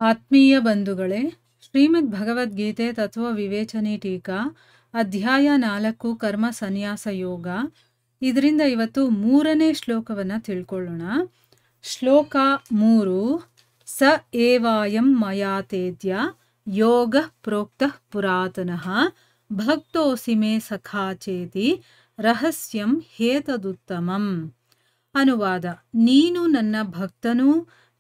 ಆತ್ಮೀಯ ಬಂಧುಗಳೇ, ಶ್ರೀಮದ್ ಭಗವದ್ಗೀತೆ ತತ್ವ ವಿವೇಚನೆ ಟೀಕಾ ಅಧ್ಯಾಯ 4 ಕರ್ಮ ಸನ್ಯಾಸ ಯೋಗ. ಇದರಿಂದ ಇವತ್ತು 3ನೇ ಶ್ಲೋಕವನ್ನು ತಿಳ್ಕೊಳ್ಳೋಣ. ಶ್ಲೋಕ 3. ಸ ಏವಾಯಂ ಮಯಾ ತೇದ್ಯ ಯೋಗ ಪ್ರೋಕ್ತ ಪುರಾತನಃ ಭಕ್ತೋಸಿ ಮೇ ಸಖಾ ಚೇತಿ ರಹಸ್ಯಂ ಹೇತದುತ್ತಮಂ. ಅನುವಾದ: ನೀನು ನನ್ನ ಭಕ್ತನೂ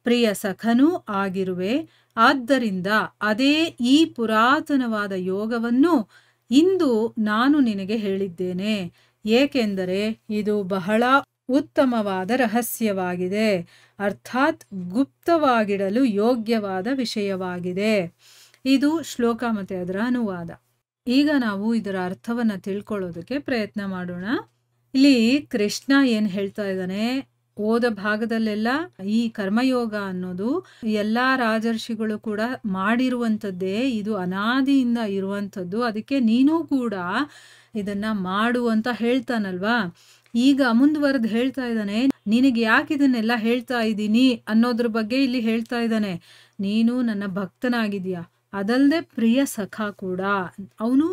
ಪ್ರಿಯ ಸಖನೂ ಆಗಿರುವೆ, ಆದ್ದರಿಂದ ಅದೇ ಈ ಪುರಾತನವಾದ ಯೋಗವನ್ನು ಇಂದು ನಾನು ನಿನಗೆ ಹೇಳಿದ್ದೇನೆ, ಏಕೆಂದರೆ ಇದು ಬಹಳ ಉತ್ತಮವಾದ ರಹಸ್ಯವಾಗಿದೆ, ಅರ್ಥಾತ್ ಗುಪ್ತವಾಗಿಡಲು ಯೋಗ್ಯವಾದ ವಿಷಯವಾಗಿದೆ. ಇದು ಶ್ಲೋಕ ಮತ್ತು ಅದರ ಅನುವಾದ. ಈಗ ನಾವು ಇದರ ಅರ್ಥವನ್ನು ತಿಳ್ಕೊಳ್ಳೋದಕ್ಕೆ ಪ್ರಯತ್ನ ಮಾಡೋಣ. ಇಲ್ಲಿ ಕೃಷ್ಣ ಏನು ಹೇಳ್ತಾ ಇದ್ದಾನೆ, ಓದ ಭಾಗದಲ್ಲೆಲ್ಲ ಈ ಕರ್ಮಯೋಗ ಅನ್ನೋದು ಎಲ್ಲಾ ರಾಜರ್ಷಿಗಳು ಕೂಡ ಮಾಡಿರುವಂಥದ್ದೇ, ಇದು ಅನಾದಿಯಿಂದ ಇರುವಂಥದ್ದು, ಅದಕ್ಕೆ ನೀನು ಕೂಡ ಇದನ್ನ ಮಾಡು ಅಂತ ಹೇಳ್ತಾನಲ್ವಾ. ಈಗ ಮುಂದುವರೆದು ಹೇಳ್ತಾ ಇದ್ದಾನೆ, ನಿನಗೆ ಯಾಕೆ ಇದನ್ನೆಲ್ಲ ಹೇಳ್ತಾ ಇದ್ದೀನಿ ಅನ್ನೋದ್ರ ಬಗ್ಗೆ ಇಲ್ಲಿ ಹೇಳ್ತಾ ಇದ್ದಾನೆ. ನೀನು ನನ್ನ ಭಕ್ತನಾಗಿದ್ಯಾ, ಅದಲ್ಲದೆ ಪ್ರಿಯ ಸಖ ಕೂಡ. ಅವನು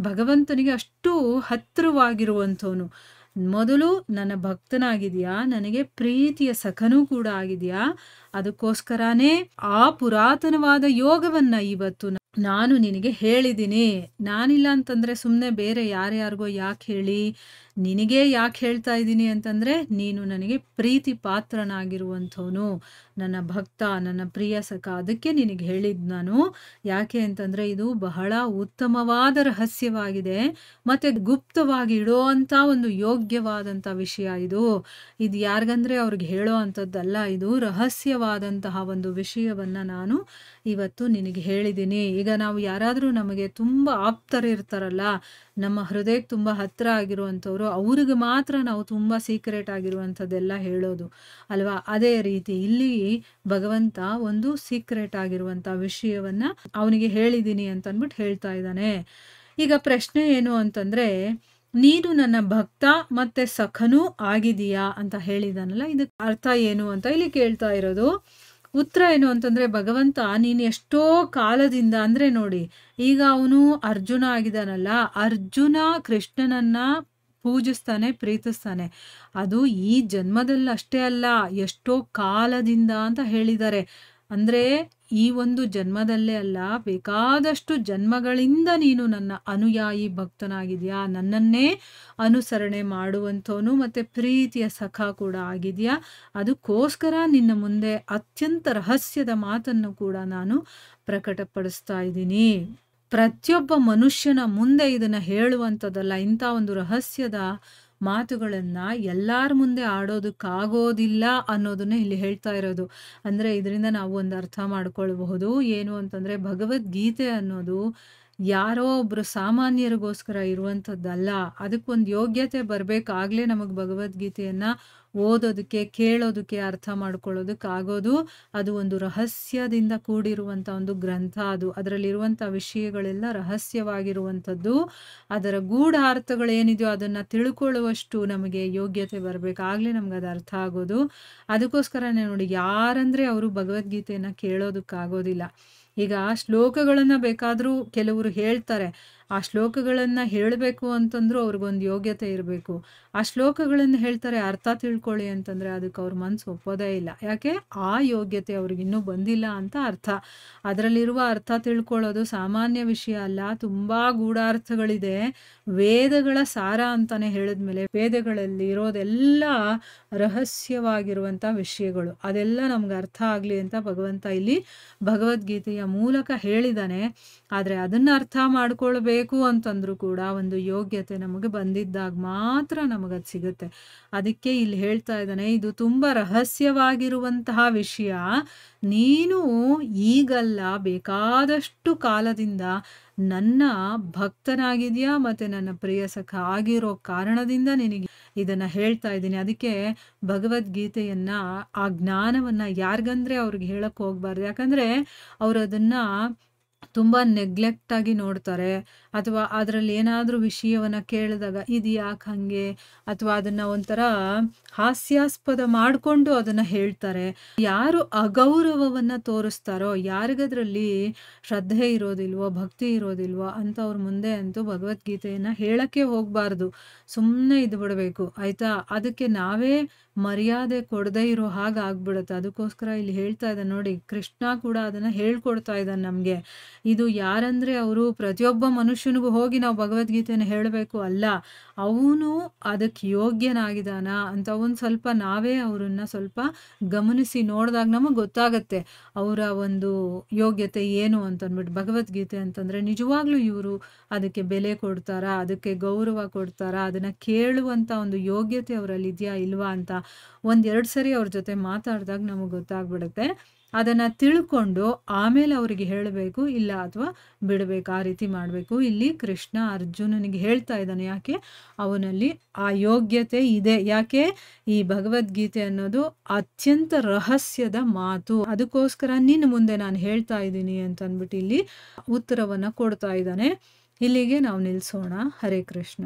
ಭಗವಂತನಿಗೆ ಅಷ್ಟು ಹತ್ತಿರವಾಗಿರುವಂಥವನು. ಮೊದಲು ನನ್ನ ಭಕ್ತನಾಗಿದೆಯಾ, ನನಗೆ ಪ್ರೀತಿಯ ಸಖನೂ ಕೂಡ ಆಗಿದೆಯಾ, ಅದಕ್ಕೋಸ್ಕರನೇ ಆ ಪುರಾತನವಾದ ಯೋಗವನ್ನ ಇವತ್ತು ನಾನು ನಿನಗೆ ಹೇಳಿದ್ದೀನಿ. ನಾನಿಲ್ಲ ಅಂತಂದ್ರೆ ಸುಮ್ಮನೆ ಬೇರೆ ಯಾರ್ಯಾರಿಗೋ ಯಾಕೆ ಹೇಳಿ, ನಿನಗೆ ಯಾಕೆ ಹೇಳ್ತಾ ಇದ್ದೀನಿ ಅಂತಂದ್ರೆ ನೀನು ನನಗೆ ಪ್ರೀತಿ ಪಾತ್ರನಾಗಿರುವಂಥವನು, ನನ್ನ ಭಕ್ತ, ನನ್ನ ಪ್ರಿಯ ಸಖ, ಅದಕ್ಕೆ ನಿನಗೆ ಹೇಳಿದ್ ನಾನು. ಯಾಕೆ ಅಂತಂದ್ರೆ ಇದು ಬಹಳ ಉತ್ತಮವಾದ ರಹಸ್ಯವಾಗಿದೆ, ಮತ್ತೆ ಗುಪ್ತವಾಗಿ ಇಡೋ ಅಂತ ಒಂದು ಯೋಗ್ಯವಾದಂಥ ವಿಷಯ ಇದು. ಇದು ಯಾರಿಗಂದ್ರೆ ಅವ್ರಿಗೆ ಹೇಳೋ ಅಂಥದ್ದಲ್ಲ, ಇದು ರಹಸ್ಯವಾದಂತಹ ಒಂದು ವಿಷಯವನ್ನ ನಾನು ಇವತ್ತು ನಿನಗೆ ಹೇಳಿದ್ದೀನಿ. ಈಗ ನಾವು ಯಾರಾದರೂ ನಮಗೆ ತುಂಬ ಆಪ್ತರಿರ್ತಾರಲ್ಲ, ನಮ್ಮ ಹೃದಯಕ್ಕೆ ತುಂಬ ಹತ್ತಿರ ಆಗಿರುವಂಥವ್ರು, ಅವ್ರಿಗೆ ಮಾತ್ರ ನಾವು ತುಂಬ ಸೀಕ್ರೆಟ್ ಆಗಿರುವಂಥದ್ದೆಲ್ಲ ಹೇಳೋದು ಅಲ್ವಾ. ಅದೇ ರೀತಿ ಇಲ್ಲಿ ಭಗವಂತ ಒಂದು ಸೀಕ್ರೆಟ್ ಆಗಿರುವಂಥ ವಿಷಯವನ್ನ ಅವನಿಗೆ ಹೇಳಿದ್ದೀನಿ ಅಂತ ಅಂದ್ಬಿಟ್ಟು ಹೇಳ್ತಾ ಇದ್ದಾನೆ. ಈಗ ಪ್ರಶ್ನೆ ಏನು ಅಂತಂದ್ರೆ, ನೀನು ನನ್ನ ಭಕ್ತ ಮತ್ತೆ ಸಖನೂ ಆಗಿದೀಯಾ ಅಂತ ಹೇಳಿದಾನಲ್ಲ, ಇದಕ್ಕೆ ಅರ್ಥ ಏನು ಅಂತ ಇಲ್ಲಿ ಕೇಳ್ತಾ ಇರೋದು. ಉತ್ತರ ಏನು ಅಂತಂದ್ರೆ, ಭಗವಂತ ನೀನು ಎಷ್ಟೋ ಕಾಲದಿಂದ, ಅಂದ್ರೆ ನೋಡಿ ಈಗ ಅವನು ಅರ್ಜುನ ಆಗಿದಾನಲ್ಲ, ಅರ್ಜುನ ಕೃಷ್ಣನನ್ನ ಪೂಜಿಸ್ತಾನೆ, ಪ್ರೀತಿಸ್ತಾನೆ. ಅದು ಈ ಜನ್ಮದಲ್ಲಿ ಅಷ್ಟೇ ಅಲ್ಲ, ಎಷ್ಟೋ ಕಾಲದಿಂದ ಅಂತ ಹೇಳಿದ್ದಾರೆ. ಅಂದ್ರೆ ಈ ಒಂದು ಜನ್ಮದಲ್ಲೇ ಅಲ್ಲ, ಬೇಕಾದಷ್ಟು ಜನ್ಮಗಳಿಂದ ನೀನು ನನ್ನ ಅನುಯಾಯಿ ಭಕ್ತನಾಗಿದ್ಯಾ, ನನ್ನನ್ನೇ ಅನುಸರಣೆ ಮಾಡುವಂಥವನು ಮತ್ತೆ ಪ್ರೀತಿಯ ಸಖ ಕೂಡ ಆಗಿದ್ಯಾ. ಅದಕ್ಕೋಸ್ಕರ ನಿನ್ನ ಮುಂದೆ ಅತ್ಯಂತ ರಹಸ್ಯದ ಮಾತನ್ನು ಕೂಡ ನಾನು ಪ್ರಕಟಪಡಿಸ್ತಾ ಇದ್ದೀನಿ. ಪ್ರತಿಯೊಬ್ಬ ಮನುಷ್ಯನ ಮುಂದೆ ಇದನ್ನ ಹೇಳುವಂಥದ್ದಲ್ಲ, ಇಂಥ ಒಂದು ರಹಸ್ಯದ ಮಾತುಗಳನ್ನ ಎಲ್ಲಾರ ಮುಂದೆ ಆಡೋದಕ್ಕಾಗೋದಿಲ್ಲ ಅನ್ನೋದನ್ನ ಇಲ್ಲಿ ಹೇಳ್ತಾ ಇರೋದು. ಅಂದ್ರೆ ಇದರಿಂದ ನಾವು ಒಂದು ಅರ್ಥ ಮಾಡ್ಕೊಳ್ಬಹುದು ಏನು ಅಂತಂದ್ರೆ, ಭಗವದ್ಗೀತೆ ಅನ್ನೋದು ಯಾರೋ ಒಬ್ರು ಸಾಮಾನ್ಯರಿಗೋಸ್ಕರ ಇರುವಂಥದ್ದಲ್ಲ. ಅದಕ್ಕೊಂದು ಯೋಗ್ಯತೆ ಬರ್ಬೇಕಾಗ್ಲೇ ನಮಗೆ ಭಗವದ್ಗೀತೆಯನ್ನ ಓದೋದಕ್ಕೆ, ಕೇಳೋದಕ್ಕೆ, ಅರ್ಥ ಮಾಡ್ಕೊಳ್ಳೋದಕ್ಕಾಗೋದು. ಅದು ಒಂದು ರಹಸ್ಯದಿಂದ ಕೂಡಿರುವಂಥ ಒಂದು ಗ್ರಂಥ. ಅದು ಅದರಲ್ಲಿರುವಂಥ ವಿಷಯಗಳೆಲ್ಲ ರಹಸ್ಯವಾಗಿರುವಂಥದ್ದು. ಅದರ ಗೂಢಾರ್ಥಗಳೇನಿದೆಯೋ ಅದನ್ನು ತಿಳ್ಕೊಳ್ಳುವಷ್ಟು ನಮಗೆ ಯೋಗ್ಯತೆ ಬರಬೇಕಾಗ್ಲೇ ನಮ್ಗೆ ಅದು ಅರ್ಥ ಆಗೋದು. ಅದಕ್ಕೋಸ್ಕರನೇ ನೋಡಿ, ಯಾರಂದ್ರೆ ಅವರು ಭಗವದ್ಗೀತೆಯನ್ನು ಕೇಳೋದಕ್ಕಾಗೋದಿಲ್ಲ. ಈಗ ಶ್ಲೋಕಗಳನ್ನು ಬೇಕಾದರೂ ಕೆಲವರು ಹೇಳ್ತಾರೆ, ಆ ಶ್ಲೋಕಗಳನ್ನು ಹೇಳಬೇಕು ಅಂತಂದ್ರೂ ಅವ್ರಿಗೊಂದು ಯೋಗ್ಯತೆ ಇರಬೇಕು. ಆ ಶ್ಲೋಕಗಳನ್ನು ಹೇಳ್ತಾರೆ ಅರ್ಥ ತಿಳ್ಕೊಳ್ಳಿ ಅಂತಂದರೆ ಅದಕ್ಕೆ ಅವ್ರ ಮನಸ್ಸು ಒಪ್ಪೋದೇ ಇಲ್ಲ. ಯಾಕೆ? ಆ ಯೋಗ್ಯತೆ ಅವ್ರಿಗಿನ್ನೂ ಬಂದಿಲ್ಲ ಅಂತ ಅರ್ಥ. ಅದರಲ್ಲಿರುವ ಅರ್ಥ ತಿಳ್ಕೊಳ್ಳೋದು ಸಾಮಾನ್ಯ ವಿಷಯ ಅಲ್ಲ, ತುಂಬ ಗೂಢಾರ್ಥಗಳಿದೆ. ವೇದಗಳ ಸಾರ ಅಂತಾನೆ ಹೇಳಿದ್ಮೇಲೆ ವೇದಗಳಲ್ಲಿ ಇರೋದೆಲ್ಲ ರಹಸ್ಯವಾಗಿರುವಂಥ ವಿಷಯಗಳು, ಅದೆಲ್ಲ ನಮ್ಗೆ ಅರ್ಥ ಆಗಲಿ ಅಂತ ಭಗವಂತ ಇಲ್ಲಿ ಭಗವದ್ಗೀತೆಯ ಮೂಲಕ ಹೇಳಿದ್ದಾನೆ. ಆದರೆ ಅದನ್ನು ಅರ್ಥ ಮಾಡ್ಕೊಳ್ಬೇಕು ಅಂತಂದ್ರೂ ಕೂಡ ಒಂದು ಯೋಗ್ಯತೆ ನಮಗೆ ಬಂದಿದ್ದಾಗ ಮಾತ್ರ ನಮಗದು ಸಿಗುತ್ತೆ. ಅದಕ್ಕೆ ಇಲ್ಲಿ ಹೇಳ್ತಾ ಇದ್ದಾನೆ, ಇದು ತುಂಬ ರಹಸ್ಯವಾಗಿರುವಂತಹ ವಿಷಯ. ನೀನು ಈಗಲ್ಲ, ಬೇಕಾದಷ್ಟು ಕಾಲದಿಂದ ನನ್ನ ಭಕ್ತನಾಗಿದೆಯಾ ಮತ್ತೆ ನನ್ನ ಪ್ರಿಯ ಸಖ ಆಗಿರೋ ಕಾರಣದಿಂದ ನಿನಗೆ ಇದನ್ನ ಹೇಳ್ತಾ ಇದ್ದೀನಿ. ಅದಕ್ಕೆ ಭಗವದ್ಗೀತೆಯನ್ನ, ಆ ಜ್ಞಾನವನ್ನ ಯಾರಿಗಂದ್ರೆ ಅವ್ರಿಗೆ ಹೇಳಕ್ ಹೋಗ್ಬಾರ್ದು. ಯಾಕಂದ್ರೆ ಅವ್ರು ಅದನ್ನ ತುಂಬ ನೆಗ್ಲೆಕ್ಟಾಗಿ ನೋಡ್ತಾರೆ, ಅಥವಾ ಅದರಲ್ಲಿ ಏನಾದರೂ ವಿಷಯವನ್ನು ಕೇಳಿದಾಗ ಇದು ಯಾಕೆ ಹಾಗೆ, ಅಥವಾ ಅದನ್ನು ಒಂಥರ ಹಾಸ್ಯಾಸ್ಪದ ಮಾಡಿಕೊಂಡು ಅದನ್ನು ಹೇಳ್ತಾರೆ. ಯಾರು ಅಗೌರವವನ್ನು ತೋರಿಸ್ತಾರೋ, ಯಾರಿಗದ್ರಲ್ಲಿ ಶ್ರದ್ಧೆ ಇರೋದಿಲ್ವೋ, ಭಕ್ತಿ ಇರೋದಿಲ್ವೋ ಅಂಥವ್ರ ಮುಂದೆ ಅಂತೂ ಭಗವದ್ಗೀತೆಯನ್ನು ಹೇಳೋಕ್ಕೆ ಹೋಗಬಾರ್ದು. ಸುಮ್ಮನೆ ಇದ್ಬಿಡಬೇಕು ಆಯಿತಾ. ಅದಕ್ಕೆ ನಾವೇ ಮರ್ಯಾದೆ ಕೊಡದೇ ಇರೋ ಹಾಗೆ ಆಗ್ಬಿಡುತ್ತೆ. ಅದಕ್ಕೋಸ್ಕರ ಇಲ್ಲಿ ಹೇಳ್ತಾ ಇದ್ದಾನೆ ನೋಡಿ, ಕೃಷ್ಣ ಕೂಡ ಅದನ್ನು ಹೇಳ್ಕೊಡ್ತಾ ಇದ್ದಾನೆ ನಮಗೆ. ಇದು ಯಾರಂದರೆ ಅವರು ಪ್ರತಿಯೊಬ್ಬ ಮನುಷ್ಯನಿಗೂ ಹೋಗಿ ನಾವು ಭಗವದ್ಗೀತೆಯನ್ನು ಹೇಳಬೇಕು ಅಲ್ಲ, ಅವನು ಅದಕ್ಕೆ ಯೋಗ್ಯನಾಗಿದ್ದಾನ ಅಂತ ಒಂದು ಸ್ವಲ್ಪ ನಾವೇ ಅವರನ್ನು ಸ್ವಲ್ಪ ಗಮನಿಸಿ ನೋಡಿದಾಗ ನಮಗೆ ಗೊತ್ತಾಗತ್ತೆ ಅವರ ಒಂದು ಯೋಗ್ಯತೆ ಏನು ಅಂತಂದ್ಬಿಟ್ಟು. ಭಗವದ್ಗೀತೆ ಅಂತಂದರೆ ನಿಜವಾಗ್ಲೂ ಇವರು ಅದಕ್ಕೆ ಬೆಲೆ ಕೊಡ್ತಾರಾ, ಅದಕ್ಕೆ ಗೌರವ ಕೊಡ್ತಾರಾ, ಅದನ್ನು ಕೇಳುವಂಥ ಒಂದು ಯೋಗ್ಯತೆ ಅವರಲ್ಲಿ ಇದೆಯಾ ಇಲ್ವಾ ಅಂತ ಒಂದೆರಡು ಸರಿ ಅವ್ರ ಜೊತೆ ಮಾತಾಡಿದಾಗ ನಮಗೆ ಗೊತ್ತಾಗ್ಬಿಡುತ್ತೆ. ಅದನ್ನು ತಿಳ್ಕೊಂಡು ಆಮೇಲೆ ಅವರಿಗೆ ಹೇಳಬೇಕು, ಇಲ್ಲ ಅಥವಾ ಬಿಡಬೇಕು, ಆ ರೀತಿ ಮಾಡಬೇಕು. ಇಲ್ಲಿ ಕೃಷ್ಣ ಅರ್ಜುನನಿಗೆ ಹೇಳ್ತಾ ಇದ್ದಾನೆ, ಯಾಕೆ ಅವನಲ್ಲಿ ಆ ಯೋಗ್ಯತೆ ಇದೆ. ಯಾಕೆ ಈ ಭಗವದ್ಗೀತೆ ಅನ್ನೋದು ಅತ್ಯಂತ ರಹಸ್ಯದ ಮಾತು, ಅದಕ್ಕೋಸ್ಕರ ನಿನ್ನ ಮುಂದೆ ನಾನು ಹೇಳ್ತಾ ಇದ್ದೀನಿ ಅಂತ ಅಂದ್ಬಿಟ್ಟು ಇಲ್ಲಿ ಉತ್ತರವನ್ನು ಕೊಡ್ತಾ ಇದ್ದಾನೆ. ಇಲ್ಲಿಗೆ ನಾವು ನಿಲ್ಲಿಸೋಣ. ಹರೇ ಕೃಷ್ಣ.